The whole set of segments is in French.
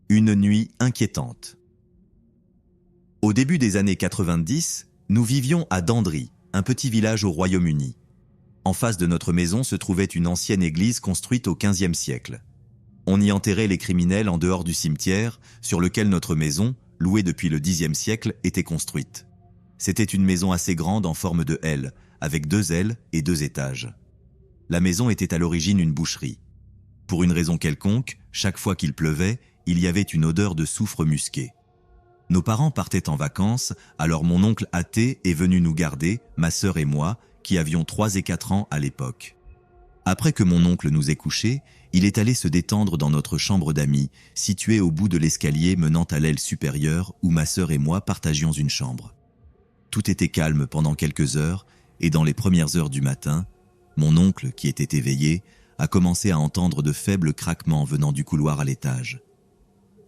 Une nuit inquiétante. Au début des années 90, nous vivions à Dandry, un petit village au Royaume-Uni. En face de notre maison se trouvait une ancienne église construite au XVe siècle. On y enterrait les criminels en dehors du cimetière, sur lequel notre maison, louée depuis le Xe siècle, était construite. C'était une maison assez grande en forme de L, avec 2 ailes et 2 étages. La maison était à l'origine une boucherie. Pour une raison quelconque, chaque fois qu'il pleuvait, il y avait une odeur de soufre musqué. Nos parents partaient en vacances, alors mon oncle athée est venu nous garder, ma sœur et moi, qui avions 3 et 4 ans à l'époque. Après que mon oncle nous ait couchés, il est allé se détendre dans notre chambre d'amis, située au bout de l'escalier menant à l'aile supérieure où ma sœur et moi partagions une chambre. Tout était calme pendant quelques heures, et dans les premières heures du matin, mon oncle, qui était éveillé, a commencé à entendre de faibles craquements venant du couloir à l'étage.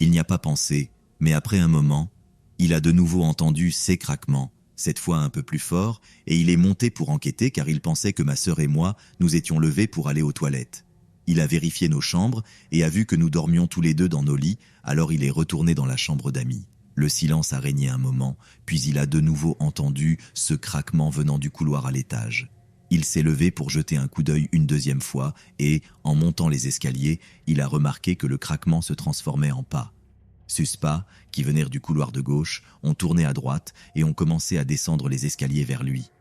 Il n'y a pas pensé, mais après un moment, il a de nouveau entendu ces craquements, cette fois un peu plus fort, et il est monté pour enquêter car il pensait que ma sœur et moi nous étions levés pour aller aux toilettes. Il a vérifié nos chambres et a vu que nous dormions tous les deux dans nos lits, alors il est retourné dans la chambre d'amis. Le silence a régné un moment, puis il a de nouveau entendu ce craquement venant du couloir à l'étage. Il s'est levé pour jeter un coup d'œil une deuxième fois et, en montant les escaliers, il a remarqué que le craquement se transformait en pas. Sus pas, qui venaient du couloir de gauche, ont tourné à droite et ont commencé à descendre les escaliers vers lui.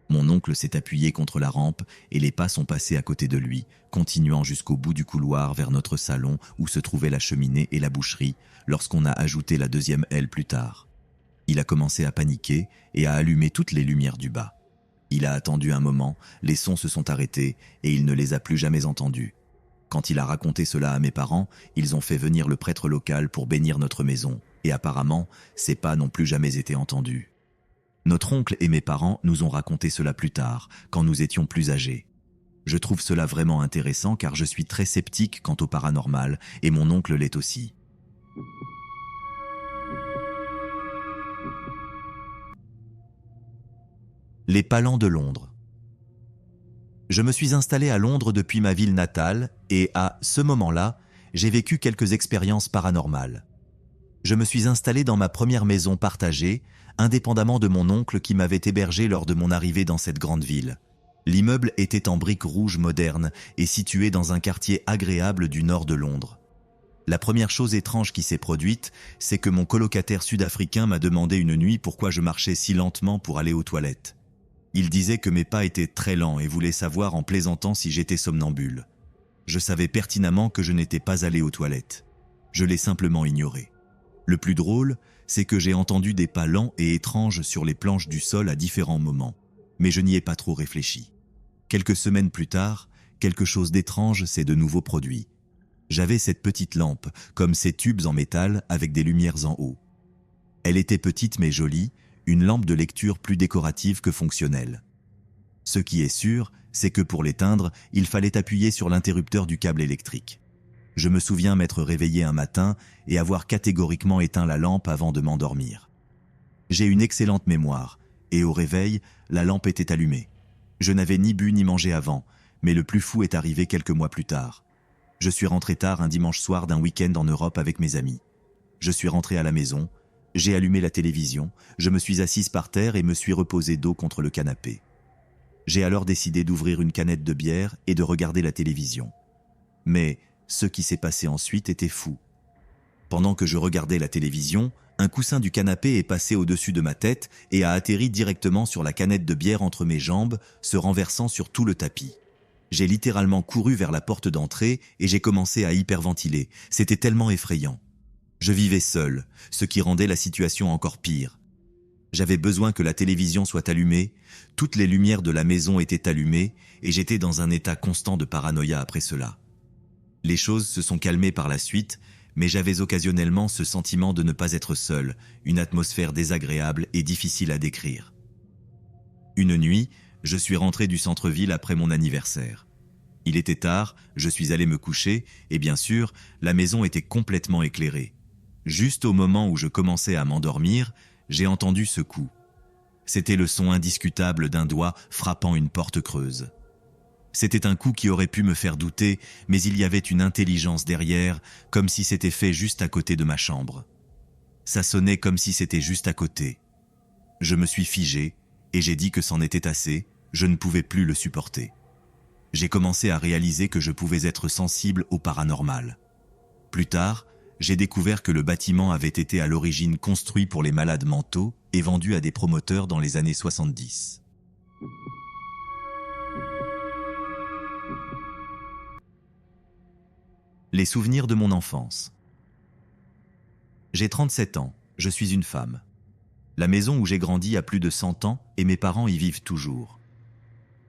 Mon oncle s'est appuyé contre la rampe et les pas sont passés à côté de lui, continuant jusqu'au bout du couloir vers notre salon où se trouvaient la cheminée et la boucherie, lorsqu'on a ajouté la deuxième aile plus tard. Il a commencé à paniquer et a allumé toutes les lumières du bas. Il a attendu un moment, les sons se sont arrêtés et il ne les a plus jamais entendus. Quand il a raconté cela à mes parents, ils ont fait venir le prêtre local pour bénir notre maison, et apparemment, ces pas n'ont plus jamais été entendus. Notre oncle et mes parents nous ont raconté cela plus tard, quand nous étions plus âgés. Je trouve cela vraiment intéressant car je suis très sceptique quant au paranormal, et mon oncle l'est aussi. Les Palans de Londres. Je me suis installé à Londres depuis ma ville natale et à ce moment-là, j'ai vécu quelques expériences paranormales. Je me suis installé dans ma première maison partagée, indépendamment de mon oncle qui m'avait hébergé lors de mon arrivée dans cette grande ville. L'immeuble était en briques rouges modernes et situé dans un quartier agréable du nord de Londres. La première chose étrange qui s'est produite, c'est que mon colocataire sud-africain m'a demandé une nuit pourquoi je marchais si lentement pour aller aux toilettes. Il disait que mes pas étaient très lents et voulait savoir en plaisantant si j'étais somnambule. Je savais pertinemment que je n'étais pas allé aux toilettes. Je l'ai simplement ignoré. Le plus drôle, c'est que j'ai entendu des pas lents et étranges sur les planches du sol à différents moments, mais je n'y ai pas trop réfléchi. Quelques semaines plus tard, quelque chose d'étrange s'est de nouveau produit. J'avais cette petite lampe, comme ces tubes en métal avec des lumières en haut. Elle était petite mais jolie, une lampe de lecture plus décorative que fonctionnelle. Ce qui est sûr, c'est que pour l'éteindre, il fallait appuyer sur l'interrupteur du câble électrique. Je me souviens m'être réveillé un matin et avoir catégoriquement éteint la lampe avant de m'endormir. J'ai une excellente mémoire, et au réveil, la lampe était allumée. Je n'avais ni bu ni mangé avant, mais le plus fou est arrivé quelques mois plus tard. Je suis rentré tard un dimanche soir d'un week-end en Europe avec mes amis. Je suis rentré à la maison, j'ai allumé la télévision, je me suis assise par terre et me suis reposé dos contre le canapé. J'ai alors décidé d'ouvrir une canette de bière et de regarder la télévision. Mais ce qui s'est passé ensuite était fou. Pendant que je regardais la télévision, un coussin du canapé est passé au-dessus de ma tête et a atterri directement sur la canette de bière entre mes jambes, se renversant sur tout le tapis. J'ai littéralement couru vers la porte d'entrée et j'ai commencé à hyperventiler. C'était tellement effrayant. Je vivais seul, ce qui rendait la situation encore pire. J'avais besoin que la télévision soit allumée, toutes les lumières de la maison étaient allumées et j'étais dans un état constant de paranoïa après cela. Les choses se sont calmées par la suite, mais j'avais occasionnellement ce sentiment de ne pas être seul, une atmosphère désagréable et difficile à décrire. Une nuit, je suis rentré du centre-ville après mon anniversaire. Il était tard, je suis allé me coucher et bien sûr, la maison était complètement éclairée. Juste au moment où je commençais à m'endormir, j'ai entendu ce coup. C'était le son indiscutable d'un doigt frappant une porte creuse. C'était un coup qui aurait pu me faire douter, mais il y avait une intelligence derrière, comme si c'était fait juste à côté de ma chambre. Ça sonnait comme si c'était juste à côté. Je me suis figé, et j'ai dit que c'en était assez, je ne pouvais plus le supporter. J'ai commencé à réaliser que je pouvais être sensible au paranormal. Plus tard, j'ai découvert que le bâtiment avait été à l'origine construit pour les malades mentaux et vendu à des promoteurs dans les années 70. Les souvenirs de mon enfance. J'ai 37 ans, je suis une femme. La maison où j'ai grandi a plus de 100 ans et mes parents y vivent toujours.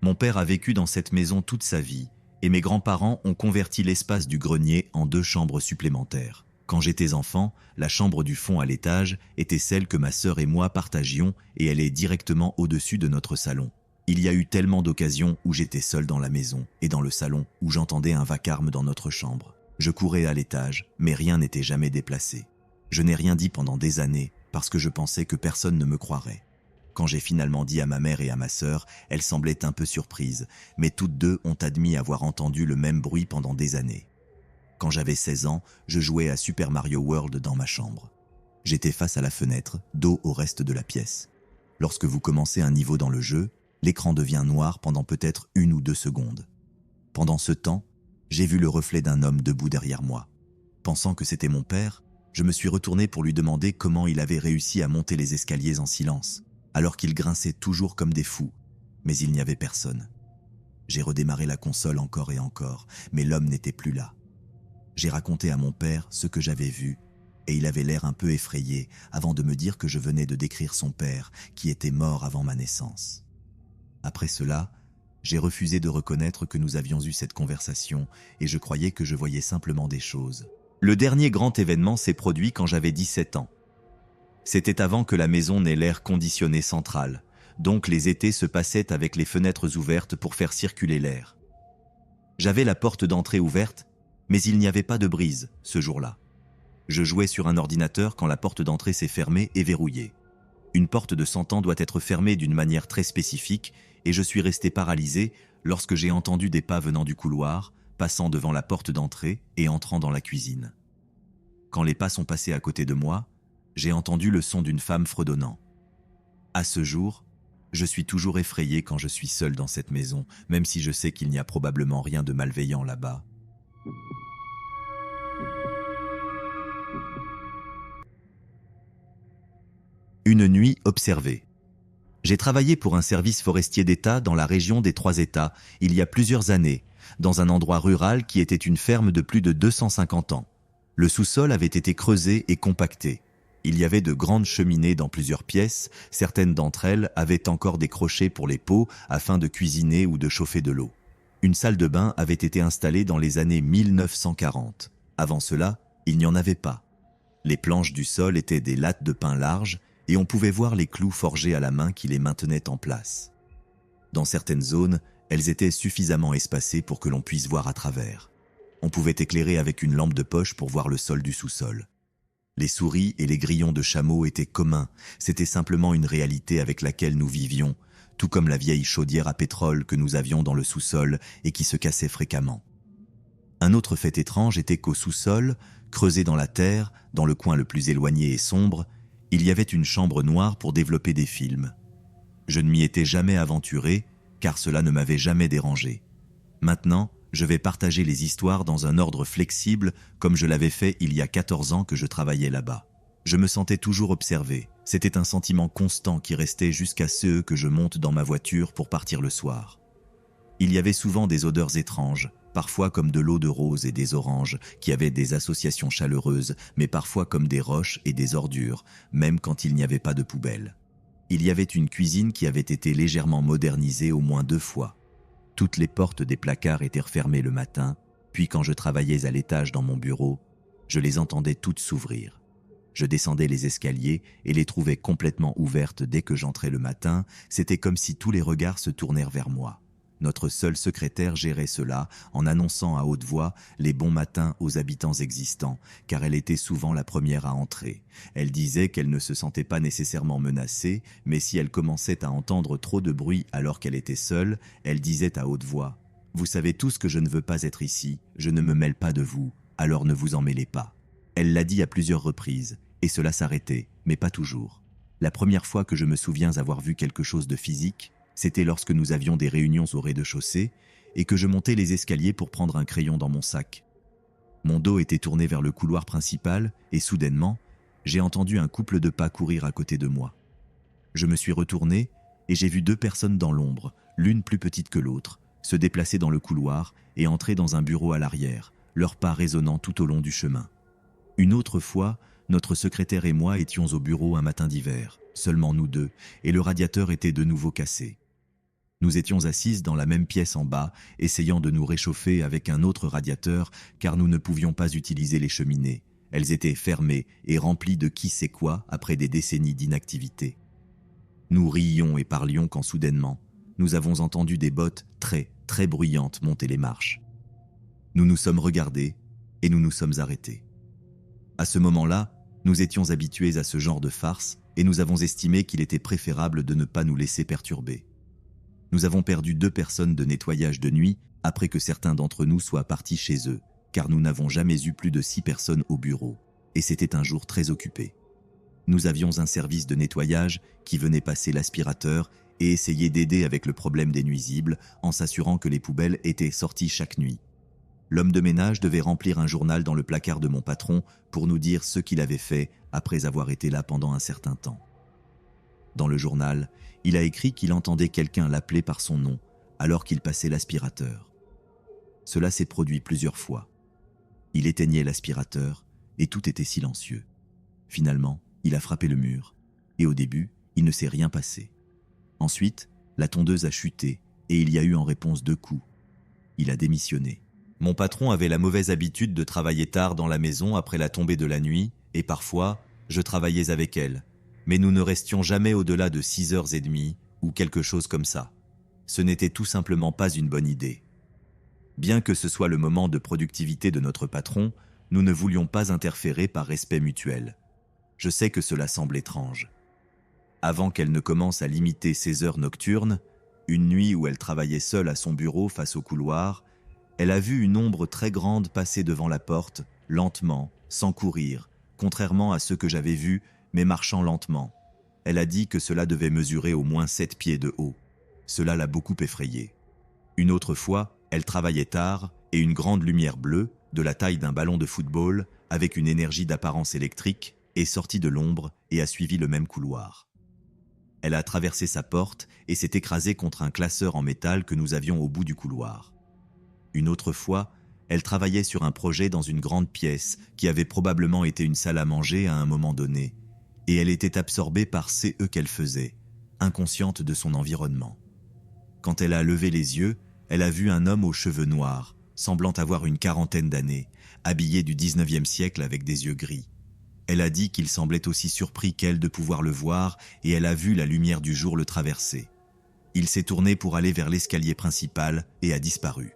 Mon père a vécu dans cette maison toute sa vie et mes grands-parents ont converti l'espace du grenier en 2 chambres supplémentaires. Quand j'étais enfant, la chambre du fond à l'étage était celle que ma sœur et moi partagions et elle est directement au-dessus de notre salon. Il y a eu tellement d'occasions où j'étais seul dans la maison et dans le salon où j'entendais un vacarme dans notre chambre. Je courais à l'étage, mais rien n'était jamais déplacé. Je n'ai rien dit pendant des années parce que je pensais que personne ne me croirait. Quand j'ai finalement dit à ma mère et à ma sœur, elles semblaient un peu surprises, mais toutes deux ont admis avoir entendu le même bruit pendant des années. Quand j'avais 16 ans, je jouais à Super Mario World dans ma chambre. J'étais face à la fenêtre, dos au reste de la pièce. Lorsque vous commencez un niveau dans le jeu, l'écran devient noir pendant peut-être 1 ou 2 secondes. Pendant ce temps, j'ai vu le reflet d'un homme debout derrière moi. Pensant que c'était mon père, je me suis retourné pour lui demander comment il avait réussi à monter les escaliers en silence, alors qu'il grinçait toujours comme des fous, mais il n'y avait personne. J'ai redémarré la console encore et encore, mais l'homme n'était plus là. J'ai raconté à mon père ce que j'avais vu, et il avait l'air un peu effrayé avant de me dire que je venais de décrire son père, qui était mort avant ma naissance. Après cela, j'ai refusé de reconnaître que nous avions eu cette conversation, et je croyais que je voyais simplement des choses. Le dernier grand événement s'est produit quand j'avais 17 ans. C'était avant que la maison n'ait l'air conditionné central, donc les étés se passaient avec les fenêtres ouvertes pour faire circuler l'air. J'avais la porte d'entrée ouverte, mais il n'y avait pas de brise ce jour-là. Je jouais sur un ordinateur quand la porte d'entrée s'est fermée et verrouillée. Une porte de 100 ans doit être fermée d'une manière très spécifique et je suis resté paralysé lorsque j'ai entendu des pas venant du couloir, passant devant la porte d'entrée et entrant dans la cuisine. Quand les pas sont passés à côté de moi, j'ai entendu le son d'une femme fredonnant. À ce jour, je suis toujours effrayé quand je suis seul dans cette maison, même si je sais qu'il n'y a probablement rien de malveillant là-bas. Une nuit observée. J'ai travaillé pour un service forestier d'État dans la région des 3 États il y a plusieurs années, dans un endroit rural qui était une ferme de plus de 250 ans. Le sous-sol avait été creusé et compacté. Il y avait de grandes cheminées dans plusieurs pièces, certaines d'entre elles avaient encore des crochets pour les pots afin de cuisiner ou de chauffer de l'eau. Une salle de bain avait été installée dans les années 1940. Avant cela, il n'y en avait pas. Les planches du sol étaient des lattes de pin larges et on pouvait voir les clous forgés à la main qui les maintenaient en place. Dans certaines zones, elles étaient suffisamment espacées pour que l'on puisse voir à travers. On pouvait éclairer avec une lampe de poche pour voir le sol du sous-sol. Les souris et les grillons de chameau étaient communs, c'était simplement une réalité avec laquelle nous vivions, tout comme la vieille chaudière à pétrole que nous avions dans le sous-sol et qui se cassait fréquemment. Un autre fait étrange était qu'au sous-sol, creusé dans la terre, dans le coin le plus éloigné et sombre, il y avait une chambre noire pour développer des films. Je ne m'y étais jamais aventuré, car cela ne m'avait jamais dérangé. Maintenant, je vais partager les histoires dans un ordre flexible comme je l'avais fait il y a 14 ans que je travaillais là-bas. Je me sentais toujours observé. C'était un sentiment constant qui restait jusqu'à ce que je monte dans ma voiture pour partir le soir. Il y avait souvent des odeurs étranges, parfois comme de l'eau de rose et des oranges, qui avaient des associations chaleureuses, mais parfois comme des roches et des ordures, même quand il n'y avait pas de poubelle. Il y avait une cuisine qui avait été légèrement modernisée au moins 2 fois. Toutes les portes des placards étaient refermées le matin, puis quand je travaillais à l'étage dans mon bureau, je les entendais toutes s'ouvrir. Je descendais les escaliers et les trouvais complètement ouvertes dès que j'entrais le matin, c'était comme si tous les regards se tournèrent vers moi. Notre seule secrétaire gérait cela en annonçant à haute voix les bons matins aux habitants existants, car elle était souvent la première à entrer. Elle disait qu'elle ne se sentait pas nécessairement menacée, mais si elle commençait à entendre trop de bruit alors qu'elle était seule, elle disait à haute voix Vous savez tous que je ne veux pas être ici, je ne me mêle pas de vous, alors ne vous en mêlez pas. » Elle l'a dit à plusieurs reprises, et cela s'arrêtait, mais pas toujours. La première fois que je me souviens avoir vu quelque chose de physique, c'était lorsque nous avions des réunions au rez-de-chaussée et que je montais les escaliers pour prendre un crayon dans mon sac. Mon dos était tourné vers le couloir principal et soudainement, j'ai entendu un couple de pas courir à côté de moi. Je me suis retourné et j'ai vu 2 personnes dans l'ombre, l'une plus petite que l'autre, se déplacer dans le couloir et entrer dans un bureau à l'arrière, leurs pas résonnant tout au long du chemin. Une autre fois, notre secrétaire et moi étions au bureau un matin d'hiver, seulement nous 2, et le radiateur était de nouveau cassé. Nous étions assises dans la même pièce en bas, essayant de nous réchauffer avec un autre radiateur car nous ne pouvions pas utiliser les cheminées. Elles étaient fermées et remplies de qui sait quoi après des décennies d'inactivité. Nous riions et parlions quand soudainement, nous avons entendu des bottes très bruyantes monter les marches. Nous nous sommes regardés et nous nous sommes arrêtés. À ce moment-là, nous étions habitués à ce genre de farce et nous avons estimé qu'il était préférable de ne pas nous laisser perturber. Nous avons perdu 2 personnes de nettoyage de nuit après que certains d'entre nous soient partis chez eux, car nous n'avons jamais eu plus de 6 personnes au bureau, et c'était un jour très occupé. Nous avions un service de nettoyage qui venait passer l'aspirateur et essayer d'aider avec le problème des nuisibles en s'assurant que les poubelles étaient sorties chaque nuit. L'homme de ménage devait remplir un journal dans le placard de mon patron pour nous dire ce qu'il avait fait après avoir été là pendant un certain temps. Dans le journal, il a écrit qu'il entendait quelqu'un l'appeler par son nom alors qu'il passait l'aspirateur. Cela s'est produit plusieurs fois. Il éteignait l'aspirateur et tout était silencieux. Finalement, il a frappé le mur et au début, il ne s'est rien passé. Ensuite, la tondeuse a chuté et il y a eu en réponse 2 coups. Il a démissionné. Mon patron avait la mauvaise habitude de travailler tard dans la maison après la tombée de la nuit et parfois, je travaillais avec elle. Mais nous ne restions jamais au-delà de 6h30 ou quelque chose comme ça. Ce n'était tout simplement pas une bonne idée. Bien que ce soit le moment de productivité de notre patron, nous ne voulions pas interférer par respect mutuel. Je sais que cela semble étrange. Avant qu'elle ne commence à limiter ses heures nocturnes, une nuit où elle travaillait seule à son bureau face au couloir, elle a vu une ombre très grande passer devant la porte, lentement, sans courir, contrairement à ce que j'avais vu, mais marchant lentement. Elle a dit que cela devait mesurer au moins 7 pieds de haut. Cela l'a beaucoup effrayée. Une autre fois, elle travaillait tard et une grande lumière bleue, de la taille d'un ballon de football, avec une énergie d'apparence électrique, est sortie de l'ombre et a suivi le même couloir. Elle a traversé sa porte et s'est écrasée contre un classeur en métal que nous avions au bout du couloir. Une autre fois, elle travaillait sur un projet dans une grande pièce qui avait probablement été une salle à manger à un moment donné, et elle était absorbée par ce qu'elle faisait, inconsciente de son environnement. Quand elle a levé les yeux, elle a vu un homme aux cheveux noirs, semblant avoir une 40aine d'années, habillé du 19e siècle avec des yeux gris. Elle a dit qu'il semblait aussi surpris qu'elle de pouvoir le voir et elle a vu la lumière du jour le traverser. Il s'est tourné pour aller vers l'escalier principal et a disparu.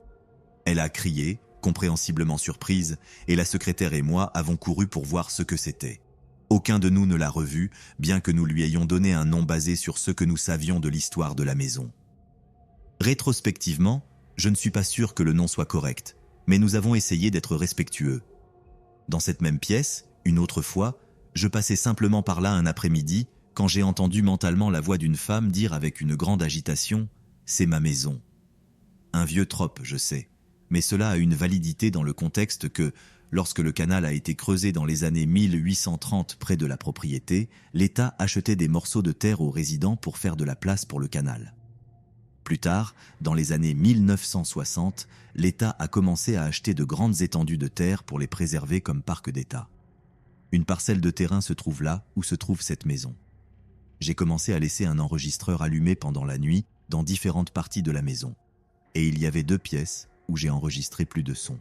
Elle a crié, compréhensiblement surprise, et la secrétaire et moi avons couru pour voir ce que c'était. Aucun de nous ne l'a revu, bien que nous lui ayons donné un nom basé sur ce que nous savions de l'histoire de la maison. Rétrospectivement, je ne suis pas sûr que le nom soit correct, mais nous avons essayé d'être respectueux. Dans cette même pièce, une autre fois, je passais simplement par là un après-midi quand j'ai entendu mentalement la voix d'une femme dire avec une grande agitation « C'est ma maison ». Un vieux trope, je sais, mais cela a une validité dans le contexte que, lorsque le canal a été creusé dans les années 1830 près de la propriété, l'État achetait des morceaux de terre aux résidents pour faire de la place pour le canal. Plus tard, dans les années 1960, l'État a commencé à acheter de grandes étendues de terre pour les préserver comme parc d'État. Une parcelle de terrain se trouve là où se trouve cette maison. J'ai commencé à laisser un enregistreur allumé pendant la nuit dans différentes parties de la maison. Et il y avait 2 pièces où j'ai enregistré plus de sons.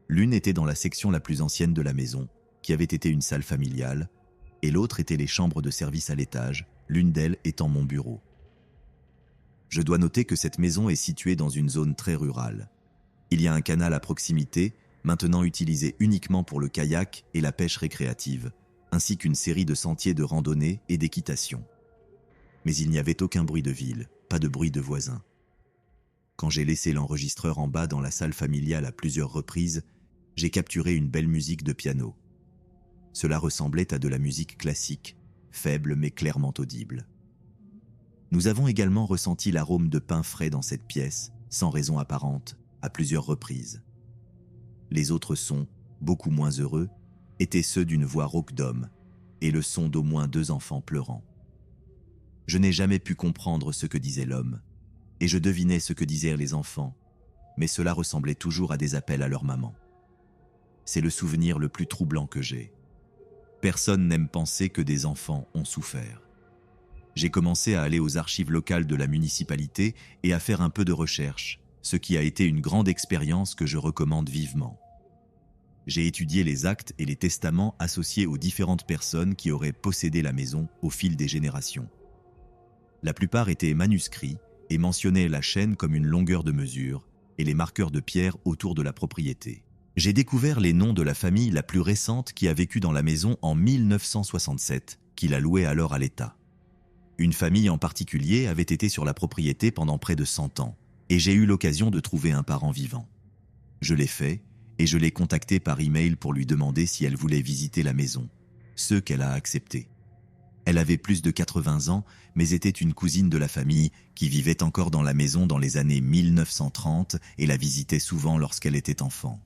L'une était dans la section la plus ancienne de la maison, qui avait été une salle familiale, et l'autre était les chambres de service à l'étage, l'une d'elles étant mon bureau. Je dois noter que cette maison est située dans une zone très rurale. Il y a un canal à proximité, maintenant utilisé uniquement pour le kayak et la pêche récréative, ainsi qu'une série de sentiers de randonnée et d'équitation. Mais il n'y avait aucun bruit de ville, pas de bruit de voisins. Quand j'ai laissé l'enregistreur en bas dans la salle familiale à plusieurs reprises, j'ai capturé une belle musique de piano. Cela ressemblait à de la musique classique, faible mais clairement audible. Nous avons également ressenti l'arôme de pain frais dans cette pièce, sans raison apparente, à plusieurs reprises. Les autres sons, beaucoup moins heureux, étaient ceux d'une voix rauque d'homme et le son d'au moins 2 enfants pleurant. Je n'ai jamais pu comprendre ce que disait l'homme, et je devinais ce que disaient les enfants, mais cela ressemblait toujours à des appels à leur maman. C'est le souvenir le plus troublant que j'ai. Personne n'aime penser que des enfants ont souffert. J'ai commencé à aller aux archives locales de la municipalité et à faire un peu de recherche, ce qui a été une grande expérience que je recommande vivement. J'ai étudié les actes et les testaments associés aux différentes personnes qui auraient possédé la maison au fil des générations. La plupart étaient manuscrits et mentionnaient la chaîne comme une longueur de mesure et les marqueurs de pierre autour de la propriété. J'ai découvert les noms de la famille la plus récente qui a vécu dans la maison en 1967, qui la louait alors à l'État. Une famille en particulier avait été sur la propriété pendant près de 100 ans, et j'ai eu l'occasion de trouver un parent vivant. Je l'ai fait, et je l'ai contactée par email pour lui demander si elle voulait visiter la maison, ce qu'elle a accepté. Elle avait plus de 80 ans, mais était une cousine de la famille qui vivait encore dans la maison dans les années 1930 et la visitait souvent lorsqu'elle était enfant.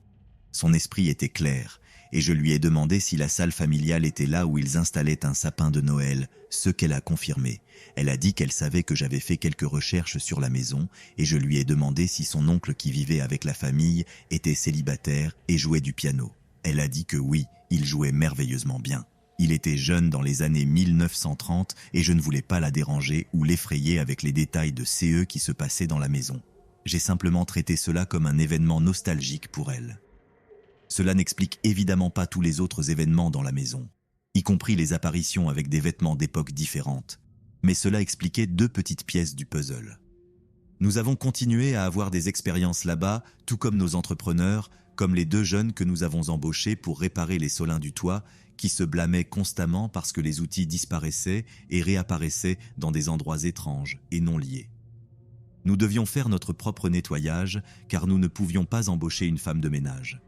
Son esprit était clair, et je lui ai demandé si la salle familiale était là où ils installaient un sapin de Noël, ce qu'elle a confirmé. Elle a dit qu'elle savait que j'avais fait quelques recherches sur la maison, et je lui ai demandé si son oncle qui vivait avec la famille était célibataire et jouait du piano. Elle a dit que oui, il jouait merveilleusement bien. Il était jeune dans les années 1930 et je ne voulais pas la déranger ou l'effrayer avec les détails de CE qui se passaient dans la maison. J'ai simplement traité cela comme un événement nostalgique pour elle. Cela n'explique évidemment pas tous les autres événements dans la maison, y compris les apparitions avec des vêtements d'époques différentes, mais cela expliquait 2 petites pièces du puzzle. Nous avons continué à avoir des expériences là-bas, tout comme nos entrepreneurs, comme les 2 jeunes que nous avons embauchés pour réparer les solins du toit, qui se blâmaient constamment parce que les outils disparaissaient et réapparaissaient dans des endroits étranges et non liés. Nous devions faire notre propre nettoyage car nous ne pouvions pas embaucher une femme de ménage.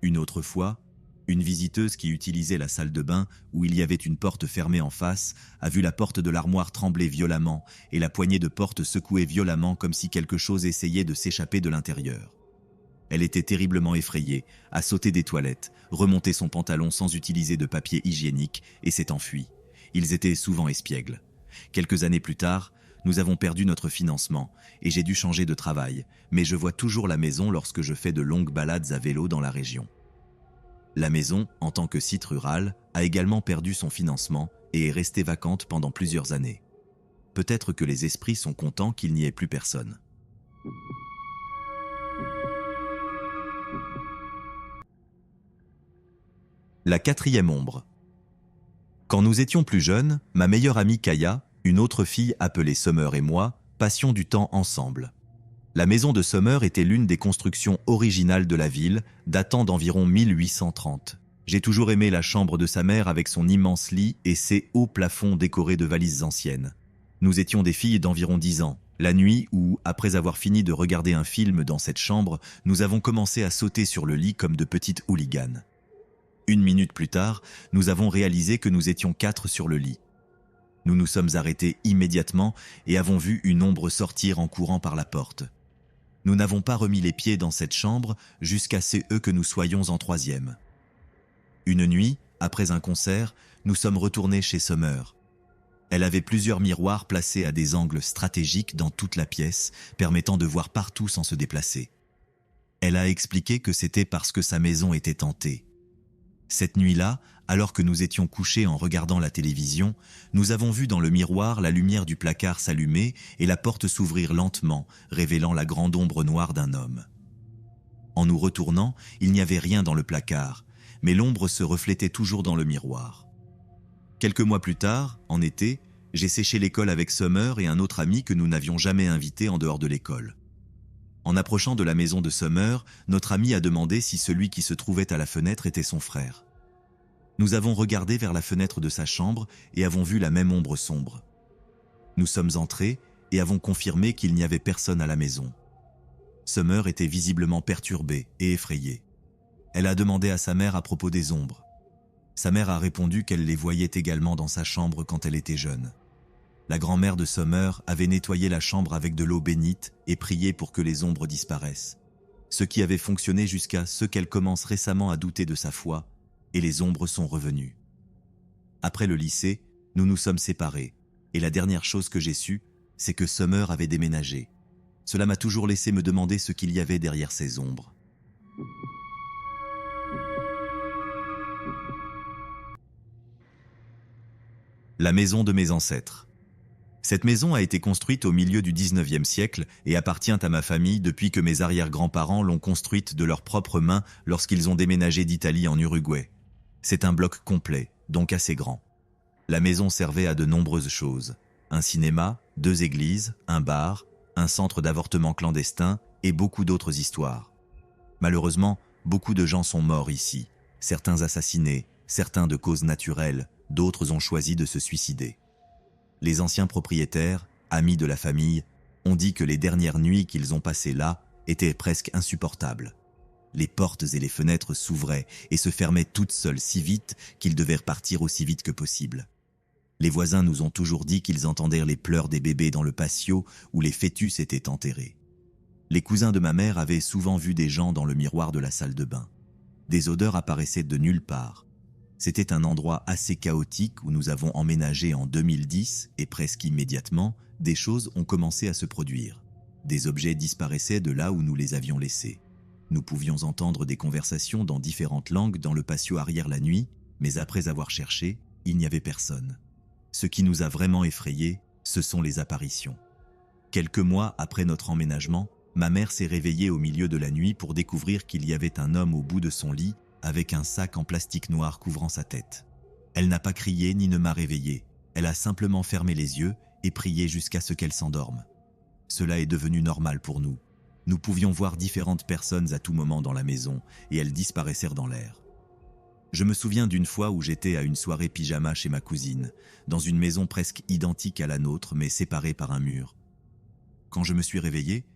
Une autre fois, une visiteuse qui utilisait la salle de bain où il y avait une porte fermée en face a vu la porte de l'armoire trembler violemment et la poignée de porte secouer violemment comme si quelque chose essayait de s'échapper de l'intérieur. Elle était terriblement effrayée, a sauté des toilettes, remonté son pantalon sans utiliser de papier hygiénique et s'est enfuie. Ils étaient souvent espiègles. Quelques années plus tard, nous avons perdu notre financement et j'ai dû changer de travail, mais je vois toujours la maison lorsque je fais de longues balades à vélo dans la région. La maison, en tant que site rural, a également perdu son financement et est restée vacante pendant plusieurs années. Peut-être que les esprits sont contents qu'il n'y ait plus personne. La 4e ombre. Quand nous étions plus jeunes, ma meilleure amie Kaya, une autre fille appelée Summer et moi, passions du temps ensemble. La maison de Summer était l'une des constructions originales de la ville, datant d'environ 1830. J'ai toujours aimé la chambre de sa mère avec son immense lit et ses hauts plafonds décorés de valises anciennes. Nous étions des filles d'environ 10 ans. La nuit où, après avoir fini de regarder un film dans cette chambre, nous avons commencé à sauter sur le lit comme de petites hooligans. 1 minute plus tard, nous avons réalisé que nous étions 4 sur le lit. Nous nous sommes arrêtés immédiatement et avons vu une ombre sortir en courant par la porte. Nous n'avons pas remis les pieds dans cette chambre jusqu'à ce que nous soyons en 3e. Une nuit, après un concert, nous sommes retournés chez Summer. Elle avait plusieurs miroirs placés à des angles stratégiques dans toute la pièce, permettant de voir partout sans se déplacer. Elle a expliqué que c'était parce que sa maison était hantée. Cette nuit-là, alors que nous étions couchés en regardant la télévision, nous avons vu dans le miroir la lumière du placard s'allumer et la porte s'ouvrir lentement, révélant la grande ombre noire d'un homme. En nous retournant, il n'y avait rien dans le placard, mais l'ombre se reflétait toujours dans le miroir. Quelques mois plus tard, en été, j'ai séché l'école avec Summer et un autre ami que nous n'avions jamais invité en dehors de l'école. En approchant de la maison de Summer, notre ami a demandé si celui qui se trouvait à la fenêtre était son frère. Nous avons regardé vers la fenêtre de sa chambre et avons vu la même ombre sombre. Nous sommes entrés et avons confirmé qu'il n'y avait personne à la maison. Summer était visiblement perturbée et effrayée. Elle a demandé à sa mère à propos des ombres. Sa mère a répondu qu'elle les voyait également dans sa chambre quand elle était jeune. La grand-mère de Summer avait nettoyé la chambre avec de l'eau bénite et prié pour que les ombres disparaissent. Ce qui avait fonctionné jusqu'à ce qu'elle commence récemment à douter de sa foi, et les ombres sont revenues. Après le lycée, nous nous sommes séparés, et la dernière chose que j'ai su, c'est que Summer avait déménagé. Cela m'a toujours laissé me demander ce qu'il y avait derrière ces ombres. La maison de mes ancêtres. Cette maison a été construite au milieu du 19e siècle et appartient à ma famille depuis que mes arrière-grands-parents l'ont construite de leurs propres mains lorsqu'ils ont déménagé d'Italie en Uruguay. C'est un bloc complet, donc assez grand. La maison servait à de nombreuses choses. Un cinéma, 2 églises, un bar, un centre d'avortement clandestin et beaucoup d'autres histoires. Malheureusement, beaucoup de gens sont morts ici. Certains assassinés, certains de causes naturelles, d'autres ont choisi de se suicider. Les anciens propriétaires, amis de la famille, ont dit que les dernières nuits qu'ils ont passées là étaient presque insupportables. Les portes et les fenêtres s'ouvraient et se fermaient toutes seules si vite qu'ils devaient repartir aussi vite que possible. Les voisins nous ont toujours dit qu'ils entendaient les pleurs des bébés dans le patio où les fœtus étaient enterrés. Les cousins de ma mère avaient souvent vu des gens dans le miroir de la salle de bain. Des odeurs apparaissaient de nulle part. C'était un endroit assez chaotique où nous avons emménagé en 2010 et presque immédiatement, des choses ont commencé à se produire. Des objets disparaissaient de là où nous les avions laissés. Nous pouvions entendre des conversations dans différentes langues dans le patio arrière la nuit, mais après avoir cherché, il n'y avait personne. Ce qui nous a vraiment effrayés, ce sont les apparitions. Quelques mois après notre emménagement, ma mère s'est réveillée au milieu de la nuit pour découvrir qu'il y avait un homme au bout de son lit avec un sac en plastique noir couvrant sa tête. Elle n'a pas crié ni ne m'a réveillée. Elle a simplement fermé les yeux et prié jusqu'à ce qu'elle s'endorme. Cela est devenu normal pour nous. Nous pouvions voir différentes personnes à tout moment dans la maison et elles disparaissèrent dans l'air. Je me souviens d'une fois où j'étais à une soirée pyjama chez ma cousine, dans une maison presque identique à la nôtre mais séparée par un mur. Quand je me suis réveillé,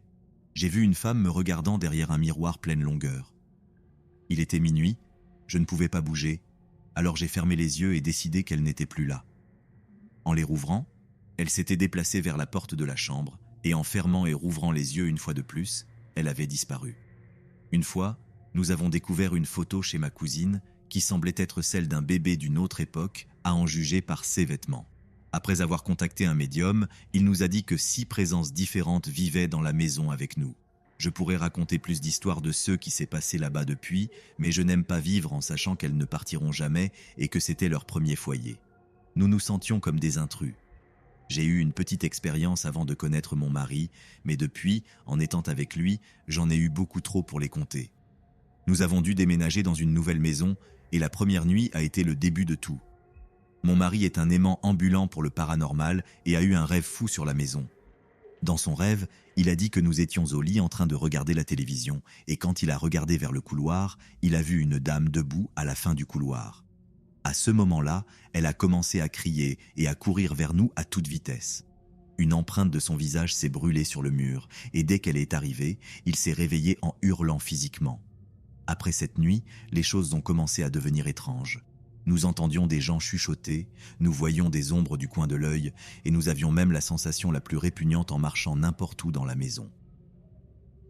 j'ai vu une femme me regardant derrière un miroir pleine longueur. Il était minuit, je ne pouvais pas bouger, alors j'ai fermé les yeux et décidé qu'elle n'était plus là. En les rouvrant, elle s'était déplacée vers la porte de la chambre et en fermant et rouvrant les yeux une fois de plus, elle avait disparu. Une fois, nous avons découvert une photo chez ma cousine qui semblait être celle d'un bébé d'une autre époque, à en juger par ses vêtements. Après avoir contacté un médium, il nous a dit que 6 présences différentes vivaient dans la maison avec nous. Je pourrais raconter plus d'histoires de ceux qui s'est passé là-bas depuis, mais je n'aime pas vivre en sachant qu'elles ne partiront jamais et que c'était leur premier foyer. Nous nous sentions comme des intrus. J'ai eu une petite expérience avant de connaître mon mari, mais depuis, en étant avec lui, j'en ai eu beaucoup trop pour les compter. Nous avons dû déménager dans une nouvelle maison et la première nuit a été le début de tout. Mon mari est un aimant ambulant pour le paranormal et a eu un rêve fou sur la maison. Dans son rêve, il a dit que nous étions au lit en train de regarder la télévision et quand il a regardé vers le couloir, il a vu une dame debout à la fin du couloir. À ce moment-là, elle a commencé à crier et à courir vers nous à toute vitesse. Une empreinte de son visage s'est brûlée sur le mur et dès qu'elle est arrivée, il s'est réveillé en hurlant physiquement. Après cette nuit, les choses ont commencé à devenir étranges. Nous entendions des gens chuchoter, nous voyions des ombres du coin de l'œil et nous avions même la sensation la plus répugnante en marchant n'importe où dans la maison.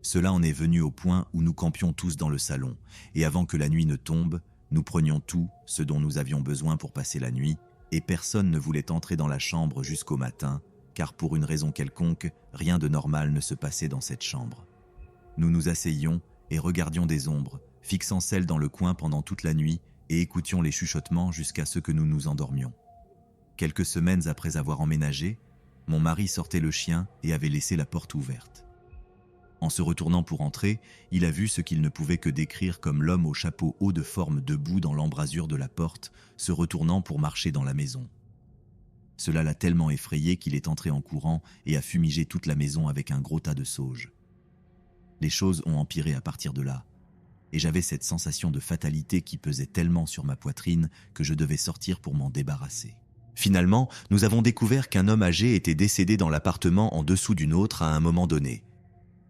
Cela en est venu au point où nous campions tous dans le salon et avant que la nuit ne tombe, nous prenions tout ce dont nous avions besoin pour passer la nuit et personne ne voulait entrer dans la chambre jusqu'au matin car pour une raison quelconque, rien de normal ne se passait dans cette chambre. Nous nous asseyions et regardions des ombres, fixant celles dans le coin pendant toute la nuit et écoutions les chuchotements jusqu'à ce que nous nous endormions. Quelques semaines après avoir emménagé, mon mari sortait le chien et avait laissé la porte ouverte. En se retournant pour entrer, il a vu ce qu'il ne pouvait que décrire comme l'homme au chapeau haut de forme debout dans l'embrasure de la porte, se retournant pour marcher dans la maison. Cela l'a tellement effrayé qu'il est entré en courant et a fumigé toute la maison avec un gros tas de sauge. Les choses ont empiré à partir de là. Et j'avais cette sensation de fatalité qui pesait tellement sur ma poitrine que je devais sortir pour m'en débarrasser. Finalement, nous avons découvert qu'un homme âgé était décédé dans l'appartement en dessous d'une autre à un moment donné.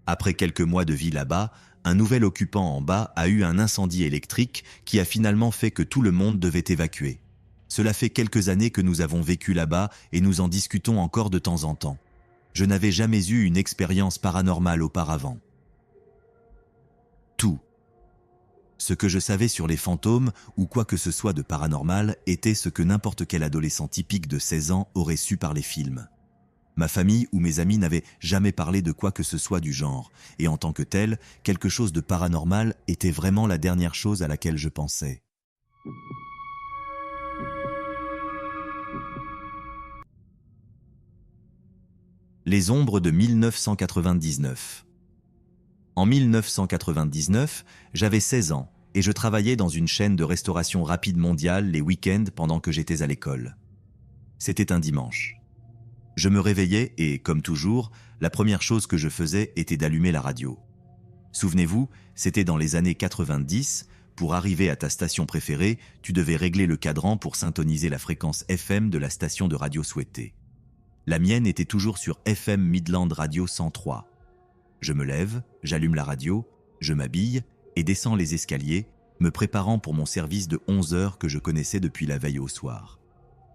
Après quelques mois de vie là-bas, un nouvel occupant en bas a eu un incendie électrique qui a finalement fait que tout le monde devait évacuer. Cela fait quelques années que nous avons vécu là-bas et nous en discutons encore de temps en temps. Je n'avais jamais eu une expérience paranormale auparavant. Tout. Ce que je savais sur les fantômes ou quoi que ce soit de paranormal était ce que n'importe quel adolescent typique de 16 ans aurait su par les films. Ma famille ou mes amis n'avaient jamais parlé de quoi que ce soit du genre, et en tant que tel, quelque chose de paranormal était vraiment la dernière chose à laquelle je pensais. Les ombres de 1999. En 1999, j'avais 16 ans et je travaillais dans une chaîne de restauration rapide mondiale les week-ends pendant que j'étais à l'école. C'était un dimanche. Je me réveillais et, comme toujours, la première chose que je faisais était d'allumer la radio. Souvenez-vous, c'était dans les années 90, pour arriver à ta station préférée, tu devais régler le cadran pour syntoniser la fréquence FM de la station de radio souhaitée. La mienne était toujours sur FM Midland Radio 103. Je me lève, j'allume la radio, je m'habille et descends les escaliers, me préparant pour mon service de 11 heures que je connaissais depuis la veille au soir.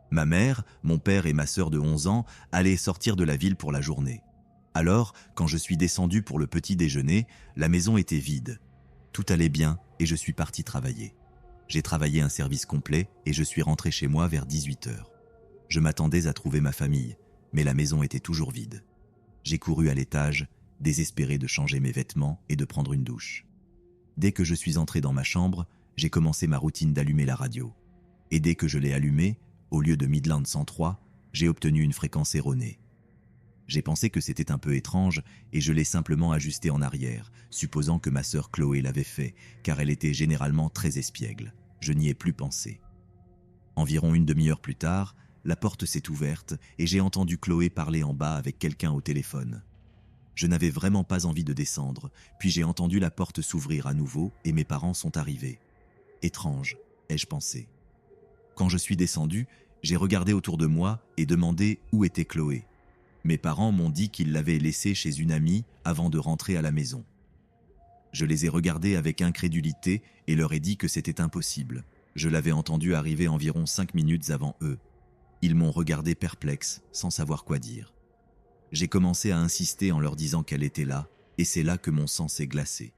Ma mère, mon père et ma sœur de 11 ans allaient sortir de la ville pour la journée. Alors, quand je suis descendu pour le petit déjeuner, la maison était vide. Tout allait bien et je suis parti travailler. J'ai travaillé un service complet et je suis rentré chez moi vers 18 heures. Je m'attendais à trouver ma famille, mais la maison était toujours vide. J'ai couru à l'étage, désespéré de changer mes vêtements et de prendre une douche. Dès que je suis entré dans ma chambre, j'ai commencé ma routine d'allumer la radio. Et dès que je l'ai allumée, au lieu de Midland 103, j'ai obtenu une fréquence erronée. J'ai pensé que c'était un peu étrange et je l'ai simplement ajustée en arrière, supposant que ma sœur Chloé l'avait fait, car elle était généralement très espiègle. Je n'y ai plus pensé. Environ une demi-heure plus tard, la porte s'est ouverte et j'ai entendu Chloé parler en bas avec quelqu'un au téléphone. Je n'avais vraiment pas envie de descendre, puis j'ai entendu la porte s'ouvrir à nouveau et mes parents sont arrivés. Étrange, ai-je pensé. Quand je suis descendu, j'ai regardé autour de moi et demandé où était Chloé. Mes parents m'ont dit qu'ils l'avaient laissée chez une amie avant de rentrer à la maison. Je les ai regardés avec incrédulité et leur ai dit que c'était impossible. Je l'avais entendue arriver environ 5 minutes avant eux. Ils m'ont regardé perplexe, sans savoir quoi dire. J'ai commencé à insister en leur disant qu'elle était là, et c'est là que mon sang s'est glacé.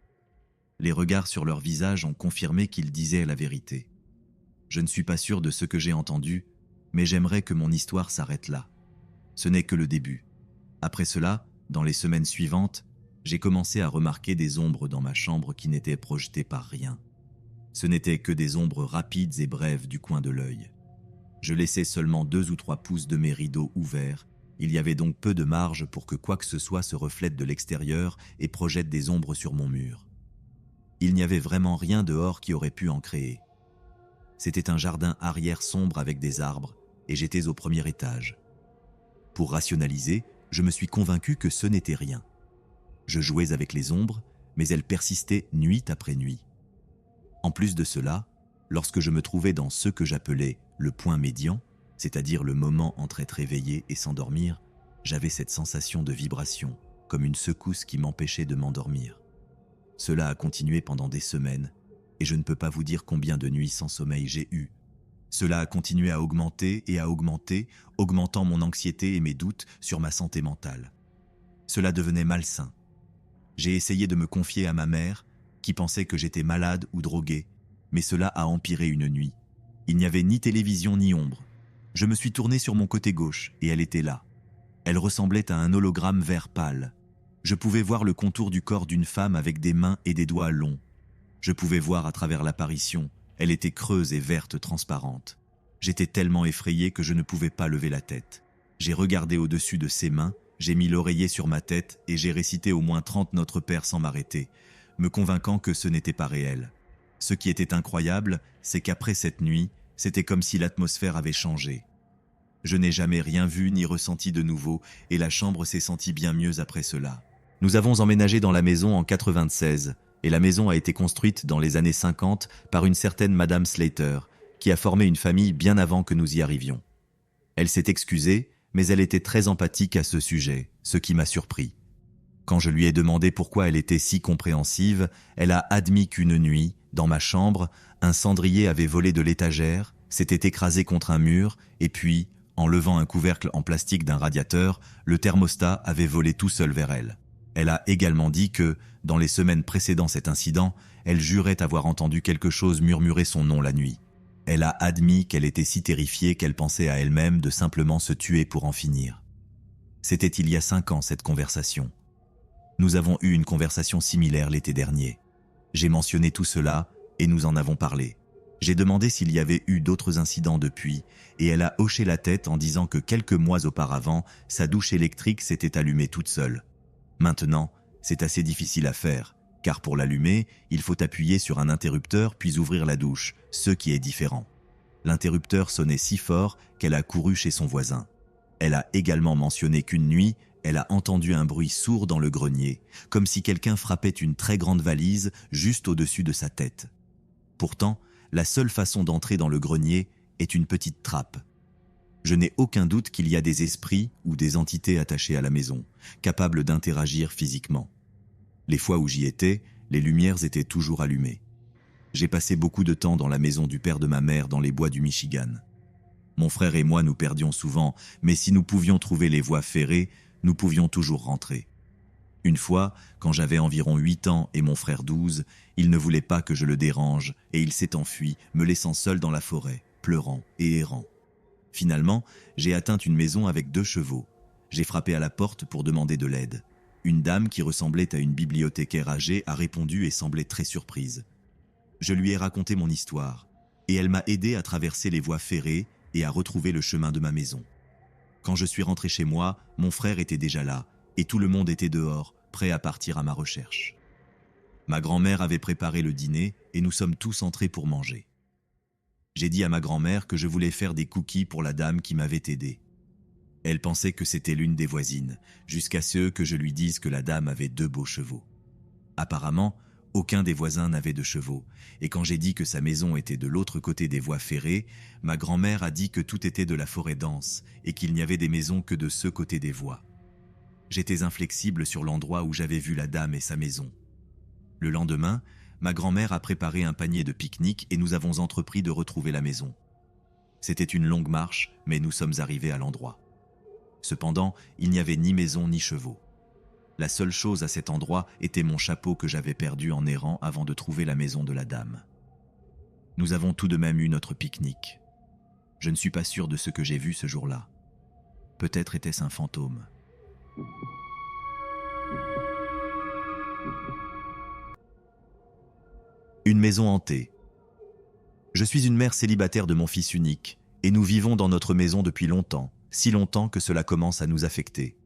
Les regards sur leur visage ont confirmé qu'ils disaient la vérité. Je ne suis pas sûr de ce que j'ai entendu, mais j'aimerais que mon histoire s'arrête là. Ce n'est que le début. Après cela, dans les semaines suivantes, j'ai commencé à remarquer des ombres dans ma chambre qui n'étaient projetées par rien. Ce n'étaient que des ombres rapides et brèves du coin de l'œil. Je laissais seulement 2 ou 3 pouces de mes rideaux ouverts. Il y avait donc peu de marge pour que quoi que ce soit se reflète de l'extérieur et projette des ombres sur mon mur. Il n'y avait vraiment rien dehors qui aurait pu en créer. C'était un jardin arrière sombre avec des arbres et j'étais au premier étage. Pour rationaliser, je me suis convaincu que ce n'était rien. Je jouais avec les ombres, mais elles persistaient nuit après nuit. En plus de cela, lorsque je me trouvais dans ce que j'appelais le point médian, c'est-à-dire le moment entre être éveillé et s'endormir, j'avais cette sensation de vibration, comme une secousse qui m'empêchait de m'endormir. Cela a continué pendant des semaines, et je ne peux pas vous dire combien de nuits sans sommeil j'ai eu. Cela a continué à augmenter et à augmenter, augmentant mon anxiété et mes doutes sur ma santé mentale. Cela devenait malsain. J'ai essayé de me confier à ma mère, qui pensait que j'étais malade ou drogué, mais cela a empiré une nuit. Il n'y avait ni télévision ni ombre. Je me suis tourné sur mon côté gauche et elle était là. Elle ressemblait à un hologramme vert pâle. Je pouvais voir le contour du corps d'une femme avec des mains et des doigts longs. Je pouvais voir à travers l'apparition. Elle était creuse et verte transparente. J'étais tellement effrayé que je ne pouvais pas lever la tête. J'ai regardé au-dessus de ses mains, j'ai mis l'oreiller sur ma tête et j'ai récité au moins 30 Notre Père sans m'arrêter, me convainquant que ce n'était pas réel. Ce qui était incroyable, c'est qu'après cette nuit, c'était comme si l'atmosphère avait changé. Je n'ai jamais rien vu ni ressenti de nouveau et la chambre s'est sentie bien mieux après cela. Nous avons emménagé dans la maison en 96 et la maison a été construite dans les années 50 par une certaine Madame Slater qui a formé une famille bien avant que nous y arrivions. Elle s'est excusée, mais elle était très empathique à ce sujet, ce qui m'a surpris. Quand je lui ai demandé pourquoi elle était si compréhensive, elle a admis qu'une nuit, dans ma chambre, un cendrier avait volé de l'étagère, s'était écrasé contre un mur, et puis, en levant un couvercle en plastique d'un radiateur, le thermostat avait volé tout seul vers elle. Elle a également dit que, dans les semaines précédant cet incident, elle jurait avoir entendu quelque chose murmurer son nom la nuit. Elle a admis qu'elle était si terrifiée qu'elle pensait à elle-même de simplement se tuer pour en finir. C'était il y a 5 ans cette conversation. Nous avons eu une conversation similaire l'été dernier. J'ai mentionné tout cela et nous en avons parlé. J'ai demandé s'il y avait eu d'autres incidents depuis et elle a hoché la tête en disant que quelques mois auparavant, sa douche électrique s'était allumée toute seule. Maintenant, c'est assez difficile à faire, car pour l'allumer, il faut appuyer sur un interrupteur puis ouvrir la douche, ce qui est différent. L'interrupteur sonnait si fort qu'elle a couru chez son voisin. Elle a également mentionné qu'une nuit, elle a entendu un bruit sourd dans le grenier, comme si quelqu'un frappait une très grande valise juste au-dessus de sa tête. Pourtant, la seule façon d'entrer dans le grenier est une petite trappe. Je n'ai aucun doute qu'il y a des esprits ou des entités attachées à la maison, capables d'interagir physiquement. Les fois où j'y étais, les lumières étaient toujours allumées. J'ai passé beaucoup de temps dans la maison du père de ma mère dans les bois du Michigan. Mon frère et moi nous perdions souvent, mais si nous pouvions trouver les voies ferrées, nous pouvions toujours rentrer. Une fois, quand j'avais environ 8 ans et mon frère 12, il ne voulait pas que je le dérange et il s'est enfui, me laissant seul dans la forêt, pleurant et errant. Finalement, j'ai atteint une maison avec 2 chevaux. J'ai frappé à la porte pour demander de l'aide. Une dame qui ressemblait à une bibliothécaire âgée a répondu et semblait très surprise. Je lui ai raconté mon histoire et elle m'a aidé à traverser les voies ferrées et à retrouver le chemin de ma maison. Quand je suis rentré chez moi, mon frère était déjà là et tout le monde était dehors, prêt à partir à ma recherche. Ma grand-mère avait préparé le dîner et nous sommes tous entrés pour manger. J'ai dit à ma grand-mère que je voulais faire des cookies pour la dame qui m'avait aidé. Elle pensait que c'était l'une des voisines, jusqu'à ce que je lui dise que la dame avait 2 beaux chevaux. Apparemment, aucun des voisins n'avait de chevaux, et quand j'ai dit que sa maison était de l'autre côté des voies ferrées, ma grand-mère a dit que tout était de la forêt dense et qu'il n'y avait des maisons que de ce côté des voies. J'étais inflexible sur l'endroit où j'avais vu la dame et sa maison. Le lendemain, ma grand-mère a préparé un panier de pique-nique et nous avons entrepris de retrouver la maison. C'était une longue marche, mais nous sommes arrivés à l'endroit. Cependant, il n'y avait ni maison ni chevaux. La seule chose à cet endroit était mon chapeau que j'avais perdu en errant avant de trouver la maison de la dame. Nous avons tout de même eu notre pique-nique. Je ne suis pas sûr de ce que j'ai vu ce jour-là. Peut-être était-ce un fantôme. Une maison hantée. Je suis une mère célibataire de mon fils unique, et nous vivons dans notre maison depuis longtemps, si longtemps que cela commence à nous affecter.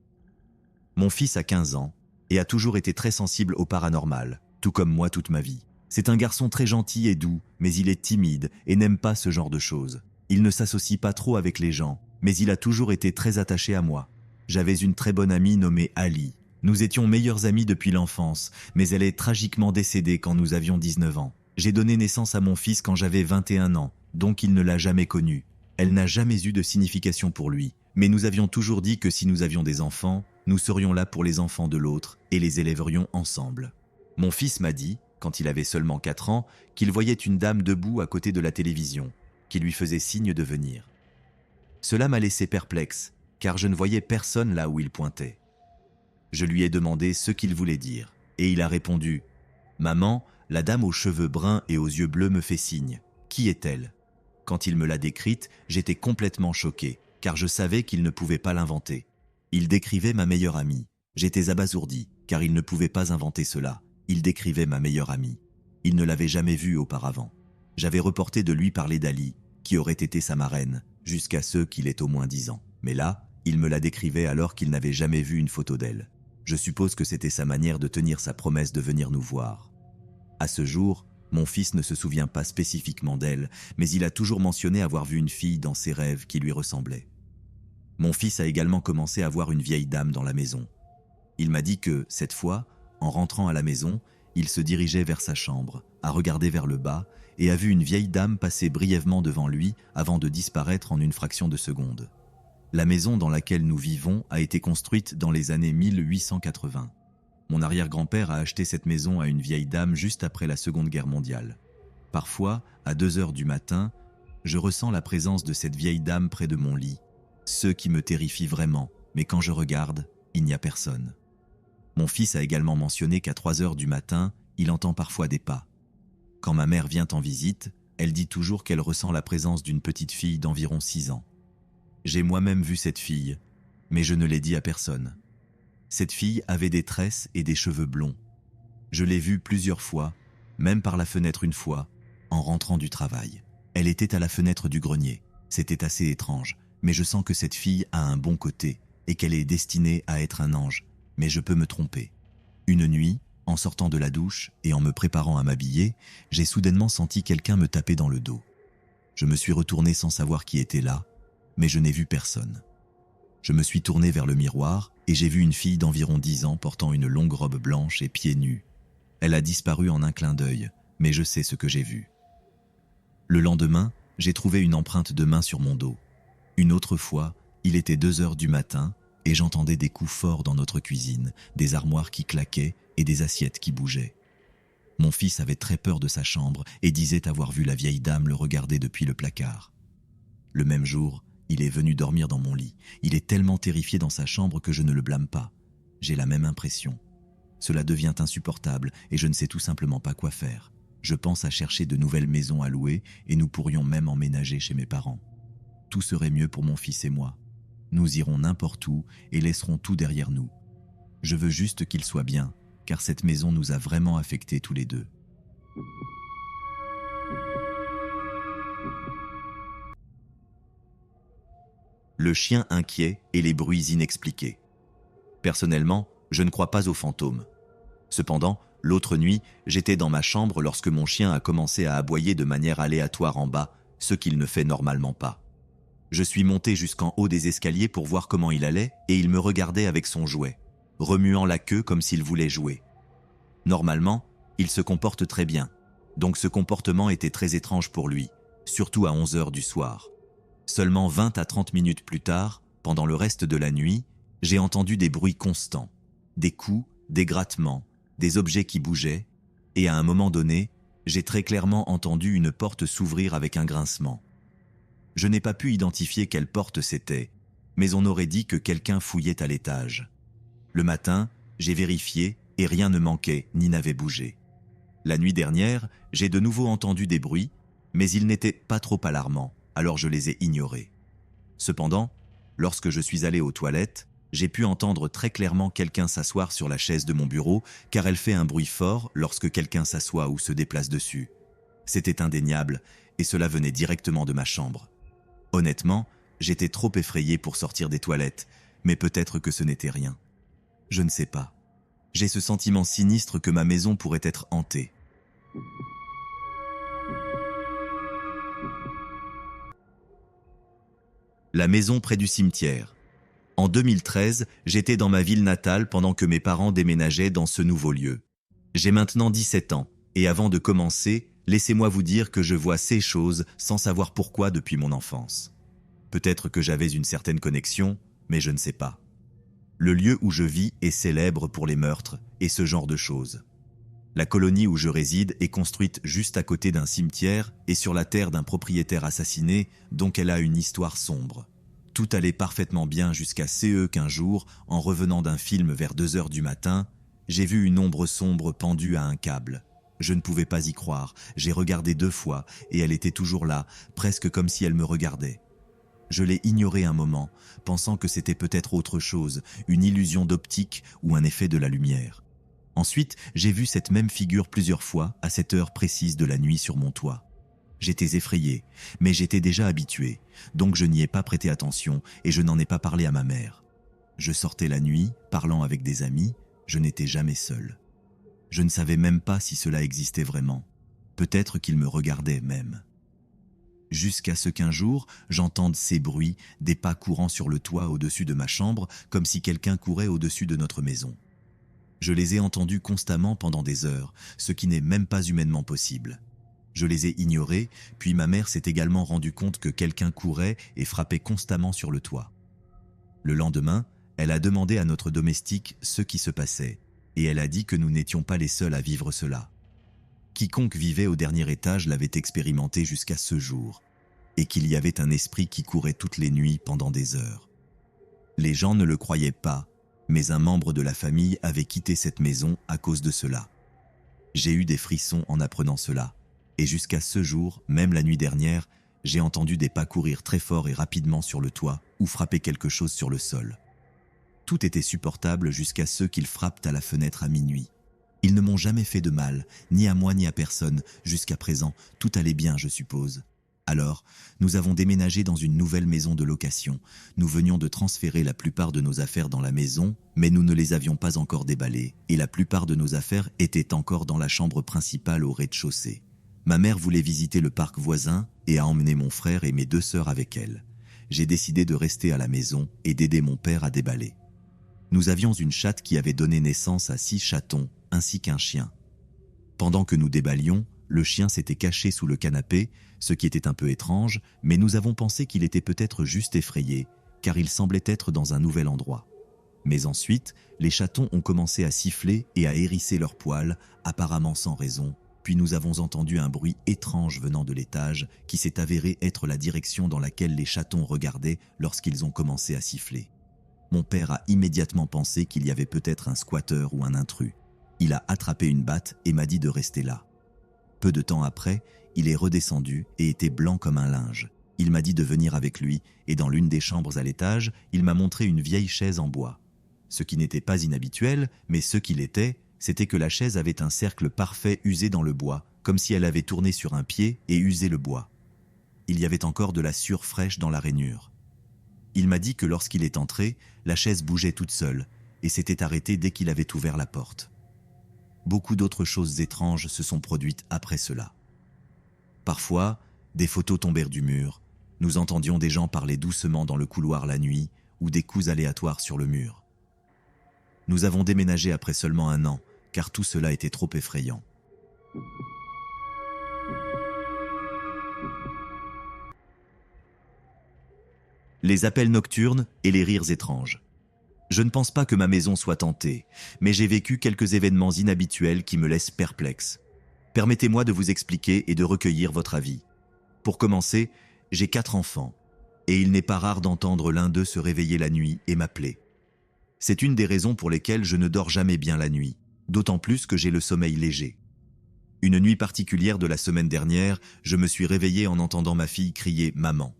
Mon fils a 15 ans et a toujours été très sensible au paranormal, tout comme moi toute ma vie. C'est un garçon très gentil et doux, mais il est timide et n'aime pas ce genre de choses. Il ne s'associe pas trop avec les gens, mais il a toujours été très attaché à moi. J'avais une très bonne amie nommée Ali. Nous étions meilleurs amis depuis l'enfance, mais elle est tragiquement décédée quand nous avions 19 ans. J'ai donné naissance à mon fils quand j'avais 21 ans, donc il ne l'a jamais connue. Elle n'a jamais eu de signification pour lui, mais nous avions toujours dit que si nous avions des enfants, nous serions là pour les enfants de l'autre et les élèverions ensemble. Mon fils m'a dit, quand il avait seulement 4 ans, qu'il voyait une dame debout à côté de la télévision, qui lui faisait signe de venir. Cela m'a laissé perplexe, car je ne voyais personne là où il pointait. Je lui ai demandé ce qu'il voulait dire, et il a répondu « Maman, la dame aux cheveux bruns et aux yeux bleus me fait signe. Qui est-elle » Quand il me l'a décrite, j'étais complètement choqué, car je savais qu'il ne pouvait pas l'inventer. Il décrivait ma meilleure amie. J'étais abasourdi, car il ne pouvait pas inventer cela. Il décrivait ma meilleure amie. Il ne l'avait jamais vue auparavant. J'avais reporté de lui parler d'Ali, qui aurait été sa marraine, jusqu'à ce qu'il ait au moins 10 ans. Mais là, il me la décrivait alors qu'il n'avait jamais vu une photo d'elle. Je suppose que c'était sa manière de tenir sa promesse de venir nous voir. À ce jour, mon fils ne se souvient pas spécifiquement d'elle, mais il a toujours mentionné avoir vu une fille dans ses rêves qui lui ressemblait. Mon fils a également commencé à voir une vieille dame dans la maison. Il m'a dit que, cette fois, en rentrant à la maison, il se dirigeait vers sa chambre, a regardé vers le bas et a vu une vieille dame passer brièvement devant lui avant de disparaître en une fraction de seconde. La maison dans laquelle nous vivons a été construite dans les années 1880. Mon arrière-grand-père a acheté cette maison à une vieille dame juste après la Seconde Guerre mondiale. Parfois, à 2 heures du matin, je ressens la présence de cette vieille dame près de mon lit. Ce qui me terrifie vraiment, mais quand je regarde, il n'y a personne. Mon fils a également mentionné qu'à 3 heures du matin, il entend parfois des pas. Quand ma mère vient en visite, elle dit toujours qu'elle ressent la présence d'une petite fille d'environ 6 ans. J'ai moi-même vu cette fille, mais je ne l'ai dit à personne. Cette fille avait des tresses et des cheveux blonds. Je l'ai vue plusieurs fois, même par la fenêtre une fois, en rentrant du travail. Elle était à la fenêtre du grenier. C'était assez étrange, mais je sens que cette fille a un bon côté et qu'elle est destinée à être un ange, mais je peux me tromper. Une nuit, en sortant de la douche et en me préparant à m'habiller, j'ai soudainement senti quelqu'un me taper dans le dos. Je me suis retourné sans savoir qui était là, mais je n'ai vu personne. Je me suis tourné vers le miroir et j'ai vu une fille d'environ 10 ans portant une longue robe blanche et pieds nus. Elle a disparu en un clin d'œil, mais je sais ce que j'ai vu. Le lendemain, j'ai trouvé une empreinte de main sur mon dos. Une autre fois, il était 2 heures du matin et j'entendais des coups forts dans notre cuisine, des armoires qui claquaient et des assiettes qui bougeaient. Mon fils avait très peur de sa chambre et disait avoir vu la vieille dame le regarder depuis le placard. Le même jour, il est venu dormir dans mon lit. Il est tellement terrifié dans sa chambre que je ne le blâme pas. J'ai la même impression. Cela devient insupportable et je ne sais tout simplement pas quoi faire. Je pense à chercher de nouvelles maisons à louer et nous pourrions même emménager chez mes parents. Tout serait mieux pour mon fils et moi. Nous irons n'importe où et laisserons tout derrière nous. Je veux juste qu'il soit bien, car cette maison nous a vraiment affectés tous les deux. Le chien inquiet et les bruits inexpliqués. Personnellement, je ne crois pas aux fantômes. Cependant, l'autre nuit, j'étais dans ma chambre lorsque mon chien a commencé à aboyer de manière aléatoire en bas, ce qu'il ne fait normalement pas. Je suis monté jusqu'en haut des escaliers pour voir comment il allait et il me regardait avec son jouet, remuant la queue comme s'il voulait jouer. Normalement, il se comporte très bien, donc ce comportement était très étrange pour lui, surtout à 11 heures du soir. Seulement 20 à 30 minutes plus tard, pendant le reste de la nuit, j'ai entendu des bruits constants, des coups, des grattements, des objets qui bougeaient, et à un moment donné, j'ai très clairement entendu une porte s'ouvrir avec un grincement. Je n'ai pas pu identifier quelle porte c'était, mais on aurait dit que quelqu'un fouillait à l'étage. Le matin, j'ai vérifié et rien ne manquait ni n'avait bougé. La nuit dernière, j'ai de nouveau entendu des bruits, mais ils n'étaient pas trop alarmants, alors je les ai ignorés. Cependant, lorsque je suis allé aux toilettes, j'ai pu entendre très clairement quelqu'un s'asseoir sur la chaise de mon bureau, car elle fait un bruit fort lorsque quelqu'un s'assoit ou se déplace dessus. C'était indéniable, et cela venait directement de ma chambre. Honnêtement, j'étais trop effrayé pour sortir des toilettes, mais peut-être que ce n'était rien. Je ne sais pas. J'ai ce sentiment sinistre que ma maison pourrait être hantée. La maison près du cimetière. En 2013, j'étais dans ma ville natale pendant que mes parents déménageaient dans ce nouveau lieu. J'ai maintenant 17 ans, et avant de commencer, laissez-moi vous dire que je vois ces choses sans savoir pourquoi depuis mon enfance. Peut-être que j'avais une certaine connexion, mais je ne sais pas. Le lieu où je vis est célèbre pour les meurtres et ce genre de choses. La colonie où je réside est construite juste à côté d'un cimetière et sur la terre d'un propriétaire assassiné, donc elle a une histoire sombre. Tout allait parfaitement bien jusqu'à qu'un jour, en revenant d'un film vers 2 heures du matin, j'ai vu une ombre sombre pendue à un câble. Je ne pouvais pas y croire, j'ai regardé 2 fois et elle était toujours là, presque comme si elle me regardait. Je l'ai ignorée un moment, pensant que c'était peut-être autre chose, une illusion d'optique ou un effet de la lumière. Ensuite, j'ai vu cette même figure plusieurs fois à cette heure précise de la nuit sur mon toit. J'étais effrayé, mais j'étais déjà habitué, donc je n'y ai pas prêté attention et je n'en ai pas parlé à ma mère. Je sortais la nuit, parlant avec des amis, je n'étais jamais seul. Je ne savais même pas si cela existait vraiment. Peut-être qu'ils me regardaient même. Jusqu'à ce qu'un jour, j'entende ces bruits, des pas courant sur le toit au-dessus de ma chambre, comme si quelqu'un courait au-dessus de notre maison. Je les ai entendus constamment pendant des heures, ce qui n'est même pas humainement possible. Je les ai ignorés, puis ma mère s'est également rendue compte que quelqu'un courait et frappait constamment sur le toit. Le lendemain, elle a demandé à notre domestique ce qui se passait. et elle a dit que nous n'étions pas les seuls à vivre cela. Quiconque vivait au dernier étage l'avait expérimenté jusqu'à ce jour, et qu'il y avait un esprit qui courait toutes les nuits pendant des heures. Les gens ne le croyaient pas, mais un membre de la famille avait quitté cette maison à cause de cela. J'ai eu des frissons en apprenant cela, et jusqu'à ce jour, même la nuit dernière, j'ai entendu des pas courir très fort et rapidement sur le toit ou frapper quelque chose sur le sol. Tout était supportable jusqu'à ce qu'ils frappent à la fenêtre à minuit. Ils ne m'ont jamais fait de mal, ni à moi ni à personne. Jusqu'à présent, tout allait bien, je suppose. Alors, nous avons déménagé dans une nouvelle maison de location. Nous venions de transférer la plupart de nos affaires dans la maison, mais nous ne les avions pas encore déballées, et la plupart de nos affaires étaient encore dans la chambre principale au rez-de-chaussée. Ma mère voulait visiter le parc voisin et a emmené mon frère et mes 2 sœurs avec elle. J'ai décidé de rester à la maison et d'aider mon père à déballer. Nous avions une chatte qui avait donné naissance à 6 chatons, ainsi qu'un chien. Pendant que nous déballions, le chien s'était caché sous le canapé, ce qui était un peu étrange, mais nous avons pensé qu'il était peut-être juste effrayé, car il semblait être dans un nouvel endroit. Mais ensuite, les chatons ont commencé à siffler et à hérisser leurs poils, apparemment sans raison, puis nous avons entendu un bruit étrange venant de l'étage, qui s'est avéré être la direction dans laquelle les chatons regardaient lorsqu'ils ont commencé à siffler. Mon père a immédiatement pensé qu'il y avait peut-être un squatteur ou un intrus. Il a attrapé une batte et m'a dit de rester là. Peu de temps après, il est redescendu et était blanc comme un linge. Il m'a dit de venir avec lui et dans l'une des chambres à l'étage, il m'a montré une vieille chaise en bois. Ce qui n'était pas inhabituel, mais ce qu'il était, c'était que la chaise avait un cercle parfait usé dans le bois, comme si elle avait tourné sur un pied et usé le bois. Il y avait encore de la sueur fraîche dans la rainure. Il m'a dit que lorsqu'il est entré, la chaise bougeait toute seule et s'était arrêtée dès qu'il avait ouvert la porte. Beaucoup d'autres choses étranges se sont produites après cela. Parfois, des photos tombèrent du mur, nous entendions des gens parler doucement dans le couloir la nuit ou des coups aléatoires sur le mur. Nous avons déménagé après seulement 1 an, car tout cela était trop effrayant. Les appels nocturnes et les rires étranges. Je ne pense pas que ma maison soit hantée, mais j'ai vécu quelques événements inhabituels qui me laissent perplexe. Permettez-moi de vous expliquer et de recueillir votre avis. Pour commencer, j'ai 4 enfants, et il n'est pas rare d'entendre l'un d'eux se réveiller la nuit et m'appeler. C'est une des raisons pour lesquelles je ne dors jamais bien la nuit, d'autant plus que j'ai le sommeil léger. Une nuit particulière de la semaine dernière, je me suis réveillé en entendant ma fille crier « Maman ».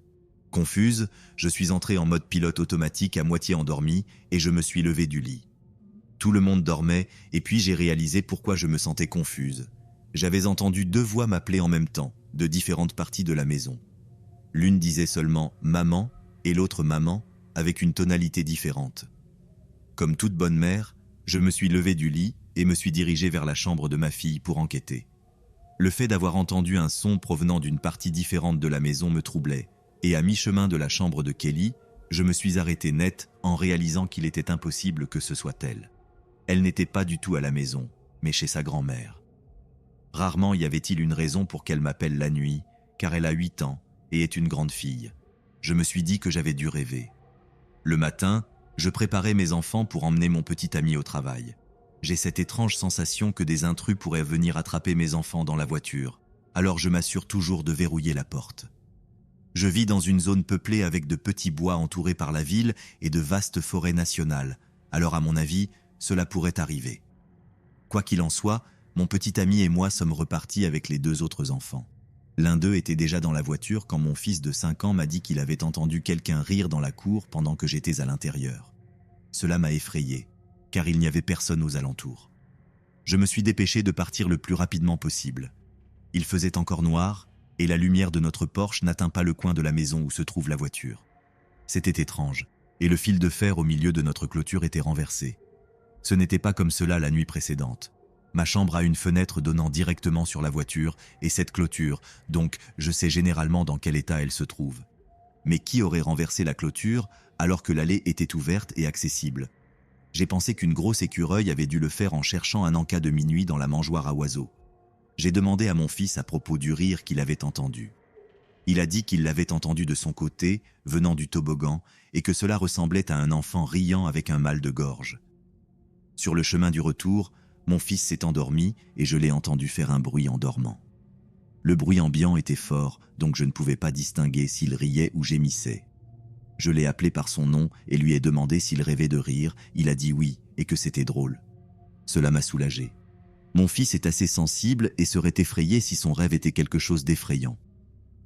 Confuse, je suis entré en mode pilote automatique à moitié endormi et je me suis levé du lit. Tout le monde dormait et puis j'ai réalisé pourquoi je me sentais confuse. J'avais entendu 2 voix m'appeler en même temps, de différentes parties de la maison. L'une disait seulement « Maman » et l'autre « Maman » avec une tonalité différente. Comme toute bonne mère, je me suis levé du lit et me suis dirigé vers la chambre de ma fille pour enquêter. Le fait d'avoir entendu un son provenant d'une partie différente de la maison me troublait. Et à mi-chemin de la chambre de Kelly, je me suis arrêté net en réalisant qu'il était impossible que ce soit elle. Elle n'était pas du tout à la maison, mais chez sa grand-mère. Rarement y avait-il une raison pour qu'elle m'appelle la nuit, car elle a 8 ans et est une grande fille. Je me suis dit que j'avais dû rêver. Le matin, je préparais mes enfants pour emmener mon petit ami au travail. J'ai cette étrange sensation que des intrus pourraient venir attraper mes enfants dans la voiture, alors je m'assure toujours de verrouiller la porte. Je vis dans une zone peuplée avec de petits bois entourés par la ville et de vastes forêts nationales, alors à mon avis, cela pourrait arriver. Quoi qu'il en soit, mon petit ami et moi sommes repartis avec les 2 autres enfants. L'un d'eux était déjà dans la voiture quand mon fils de 5 ans m'a dit qu'il avait entendu quelqu'un rire dans la cour pendant que j'étais à l'intérieur. Cela m'a effrayé, car il n'y avait personne aux alentours. Je me suis dépêché de partir le plus rapidement possible. Il faisait encore noir, et la lumière de notre Porsche n'atteint pas le coin de la maison où se trouve la voiture. C'était étrange, et le fil de fer au milieu de notre clôture était renversé. Ce n'était pas comme cela la nuit précédente. Ma chambre a une fenêtre donnant directement sur la voiture et cette clôture, donc je sais généralement dans quel état elle se trouve. Mais qui aurait renversé la clôture alors que l'allée était ouverte et accessible? J'ai pensé qu'une grosse écureuil avait dû le faire en cherchant un encas de minuit dans la mangeoire à oiseaux. J'ai demandé à mon fils à propos du rire qu'il avait entendu. Il a dit qu'il l'avait entendu de son côté, venant du toboggan, et que cela ressemblait à un enfant riant avec un mal de gorge. Sur le chemin du retour, mon fils s'est endormi et je l'ai entendu faire un bruit en dormant. Le bruit ambiant était fort, donc je ne pouvais pas distinguer s'il riait ou gémissait. Je l'ai appelé par son nom et lui ai demandé s'il rêvait de rire. Il a dit oui et que c'était drôle. Cela m'a soulagé. Mon fils est assez sensible et serait effrayé si son rêve était quelque chose d'effrayant.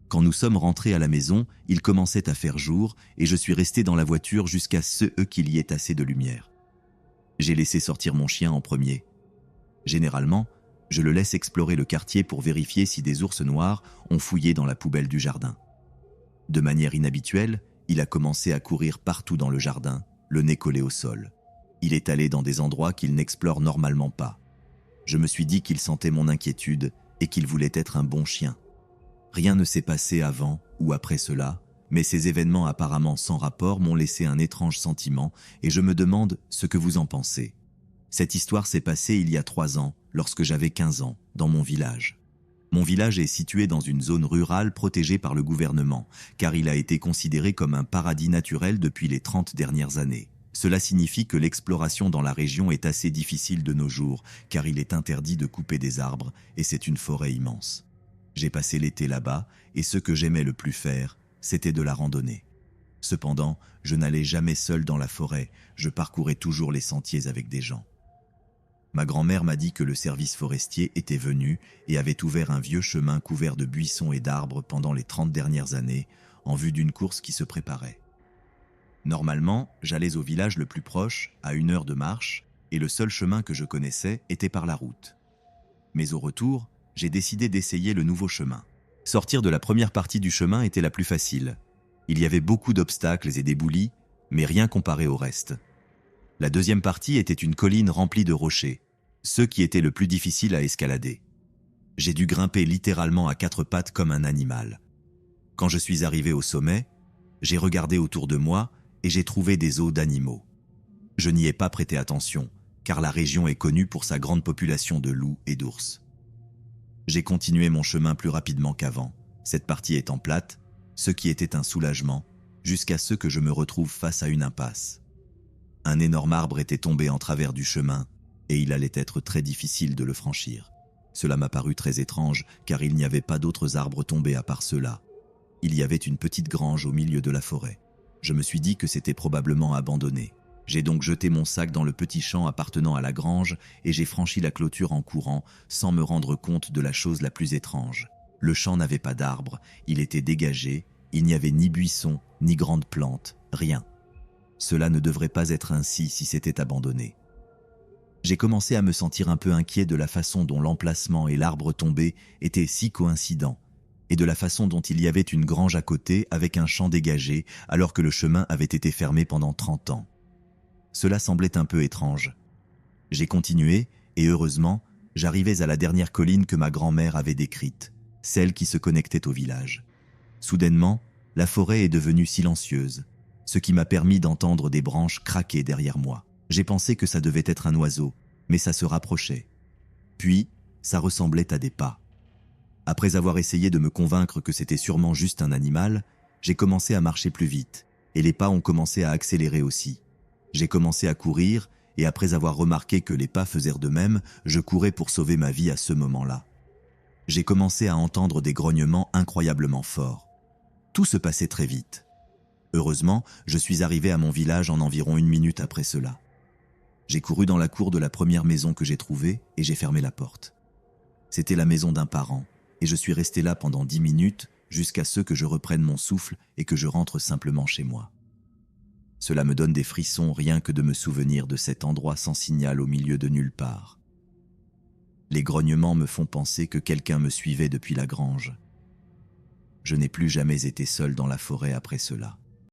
Quand nous sommes rentrés à la maison, il commençait à faire jour et je suis resté dans la voiture jusqu'à ce qu'il y ait assez de lumière. J'ai laissé sortir mon chien en premier. Généralement, je le laisse explorer le quartier pour vérifier si des ours noirs ont fouillé dans la poubelle du jardin. De manière inhabituelle, il a commencé à courir partout dans le jardin, le nez collé au sol. Il est allé dans des endroits qu'il n'explore normalement pas. Je me suis dit qu'il sentait mon inquiétude et qu'il voulait être un bon chien. Rien ne s'est passé avant ou après cela, mais ces événements apparemment sans rapport m'ont laissé un étrange sentiment et je me demande ce que vous en pensez. Cette histoire s'est passée il y a 3 ans, lorsque j'avais 15 ans, dans mon village. Mon village est situé dans une zone rurale protégée par le gouvernement, car il a été considéré comme un paradis naturel depuis les 30 dernières années. Cela signifie que l'exploration dans la région est assez difficile de nos jours, car il est interdit de couper des arbres et c'est une forêt immense. J'ai passé l'été là-bas et ce que j'aimais le plus faire, c'était de la randonnée. Cependant, je n'allais jamais seul dans la forêt, je parcourais toujours les sentiers avec des gens. Ma grand-mère m'a dit que le service forestier était venu et avait ouvert un vieux chemin couvert de buissons et d'arbres pendant les 30 dernières années, en vue d'une course qui se préparait. Normalement, j'allais au village le plus proche, à 1 heure de marche, et le seul chemin que je connaissais était par la route. Mais au retour, j'ai décidé d'essayer le nouveau chemin. Sortir de la première partie du chemin était la plus facile. Il y avait beaucoup d'obstacles et d'éboulis, mais rien comparé au reste. La deuxième partie était une colline remplie de rochers, ceux qui étaient le plus difficile à escalader. J'ai dû grimper littéralement à 4 pattes comme un animal. Quand je suis arrivé au sommet, j'ai regardé autour de moi et j'ai trouvé des os d'animaux. Je n'y ai pas prêté attention, car la région est connue pour sa grande population de loups et d'ours. J'ai continué mon chemin plus rapidement qu'avant, cette partie étant plate, ce qui était un soulagement, jusqu'à ce que je me retrouve face à une impasse. Un énorme arbre était tombé en travers du chemin, et il allait être très difficile de le franchir. Cela m'a paru très étrange, car il n'y avait pas d'autres arbres tombés à part ceux-là. Il y avait une petite grange au milieu de la forêt. Je me suis dit que c'était probablement abandonné. J'ai donc jeté mon sac dans le petit champ appartenant à la grange et j'ai franchi la clôture en courant, sans me rendre compte de la chose la plus étrange. Le champ n'avait pas d'arbres, il était dégagé, il n'y avait ni buissons, ni grandes plantes, rien. Cela ne devrait pas être ainsi si c'était abandonné. J'ai commencé à me sentir un peu inquiet de la façon dont l'emplacement et l'arbre tombé étaient si coïncidents, et de la façon dont il y avait une grange à côté avec un champ dégagé alors que le chemin avait été fermé pendant 30 ans. Cela semblait un peu étrange. J'ai continué et heureusement, j'arrivais à la dernière colline que ma grand-mère avait décrite, celle qui se connectait au village. Soudainement, la forêt est devenue silencieuse, ce qui m'a permis d'entendre des branches craquer derrière moi. J'ai pensé que ça devait être un oiseau, mais ça se rapprochait. Puis, ça ressemblait à des pas. Après avoir essayé de me convaincre que c'était sûrement juste un animal, j'ai commencé à marcher plus vite, et les pas ont commencé à accélérer aussi. J'ai commencé à courir, et après avoir remarqué que les pas faisaient de même, je courais pour sauver ma vie à ce moment-là. J'ai commencé à entendre des grognements incroyablement forts. Tout se passait très vite. Heureusement, je suis arrivé à mon village en environ 1 minute après cela. J'ai couru dans la cour de la première maison que j'ai trouvée et j'ai fermé la porte. C'était la maison d'un parent, et je suis resté là pendant 10 minutes jusqu'à ce que je reprenne mon souffle et que je rentre simplement chez moi. Cela me donne des frissons rien que de me souvenir de cet endroit sans signal au milieu de nulle part. Les grognements me font penser que quelqu'un me suivait depuis la grange. Je n'ai plus jamais été seul dans la forêt après cela.